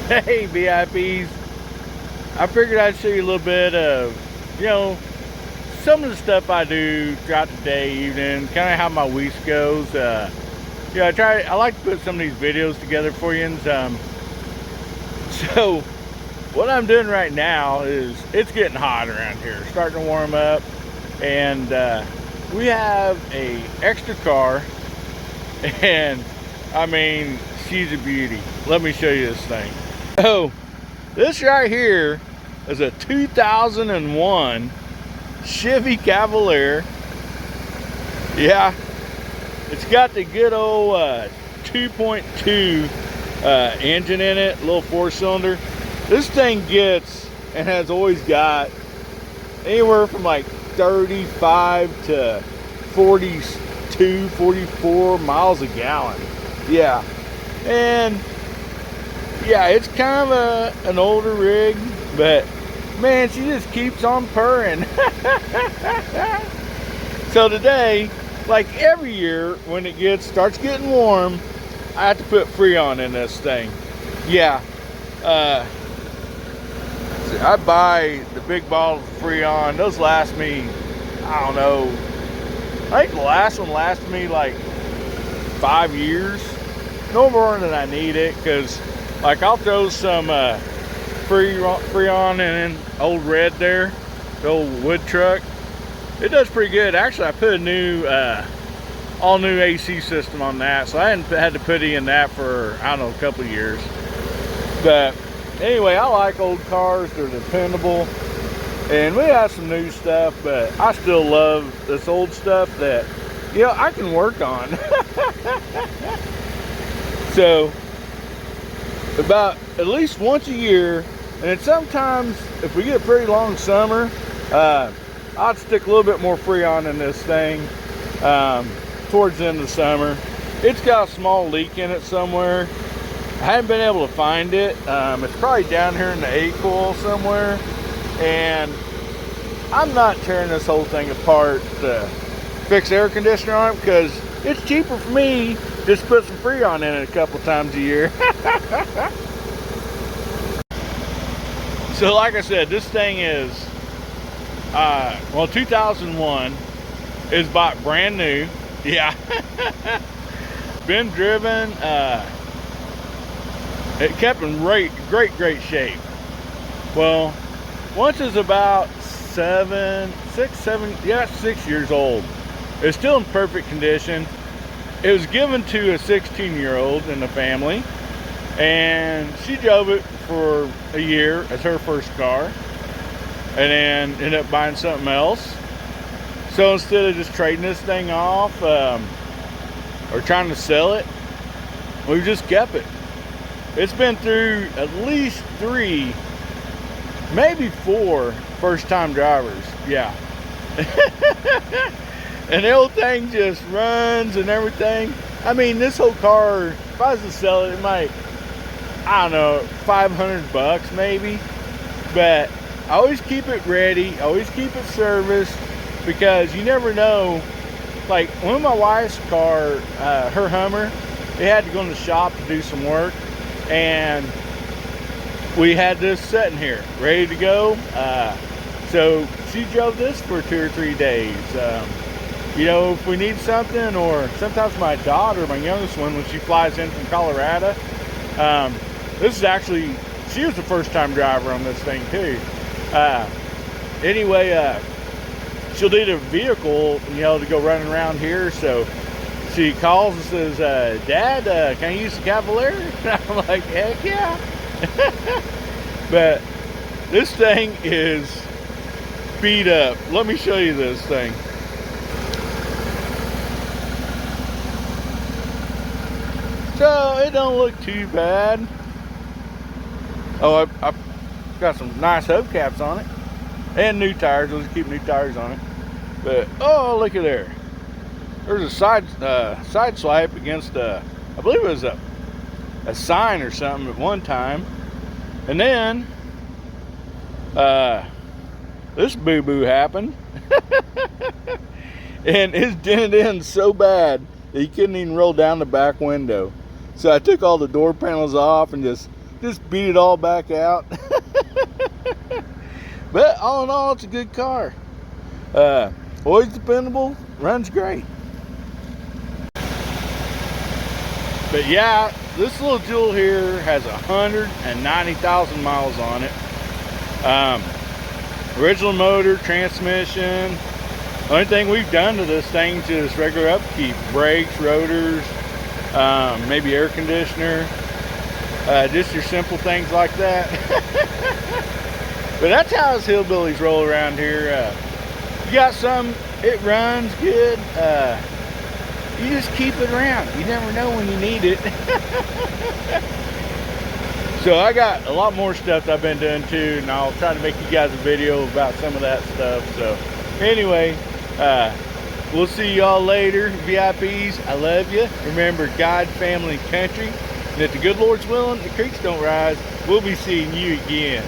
Hey VIPs, I figured I'd show you a little bit of, some of the stuff I do throughout the day, evening, kind of how my week goes. I like to put some of these videos together for you. And so what I'm doing right now is, it's getting hot around here, starting to warm up, and we have a extra car, and I mean, she's a beauty. Let me show you this thing. So this right here is a 2001 Chevy Cavalier. Yeah, it's got the good old 2.2 engine in it, little 4-cylinder. This thing gets, and has always got, anywhere from like 35 to 42, 44 miles a gallon. Yeah, and yeah, it's kind of an older rig, but man, she just keeps on purring. So today, like every year when it starts getting warm, I have to put Freon in this thing. Yeah, I buy the big bottles of Freon. Those last me, I don't know, I think the last one lasted me like 5 years. No more than I need it, because like I'll throw some Freon in old red there, the old wood truck. It does pretty good. Actually, I put a new all new AC system on that, so I hadn't had to put in that for, I don't know, a couple of years. But anyway, I like old cars. They're dependable, and we have some new stuff, but I still love this old stuff that I can work on. So about at least once a year, and then sometimes if we get a pretty long summer, I'd stick a little bit more Freon in this thing towards the end of the summer. It's got a small leak in it somewhere. I haven't been able to find it. It's probably down here in the A coil somewhere, and I'm not tearing this whole thing apart to fix air conditioner on it, because it's cheaper for me just put some Freon in it a couple times a year. So like I said, this thing is 2001, is bought brand new. Yeah. Been driven, it kept in great shape. Well, once it's about 6 years old, it's still in perfect condition. It was given to a 16-year-old in the family, and she drove it for a year as her first car, and then ended up buying something else. So instead of just trading this thing off or trying to sell it, we've just kept it. It's been through at least 3, maybe 4 first-time drivers. Yeah. And the old thing just runs and everything. I mean, this whole car, if I was to sell it, it might, I don't know, $500 maybe. But I always keep it ready, always keep it serviced, because you never know. Like when my wife's car, her Hummer, they had to go in the shop to do some work, and we had this sitting here ready to go. So she drove this for 2 or 3 days. If we need something, or sometimes my daughter, my youngest one, when she flies in from Colorado, this is actually, she was the first time driver on this thing too. Anyway, she'll need a vehicle, to go running around here. So she calls and says, Dad, can I use the Cavalier? I'm like, heck yeah. But this thing is beat up. Let me show you this thing. So it don't look too bad. Oh, I got some nice hubcaps on it, and new tires. We'll just keep new tires on it. But oh, look at there. There's a side swipe against I believe it was a sign or something at one time, and then this boo-boo happened. And it's dented in so bad that you couldn't even roll down the back window. So I took all the door panels off and just just beat it all back out. But all in all, it's a good car. Always dependable, runs great. But yeah, this little jewel here has 190,000 miles on it. Original motor, transmission. Only thing we've done to this thing is just regular upkeep. Brakes, rotors, maybe air conditioner. Just your simple things like that. But that's how us hillbillies roll around here. You got some, it runs good. You just keep it around. You never know when you need it. So I got a lot more stuff that I've been doing too, and I'll try to make you guys a video about some of that stuff. So anyway, we'll see y'all later. VIPs, I love you. Remember, God, family, and country. And if the good Lord's willing, the creeks don't rise, we'll be seeing you again.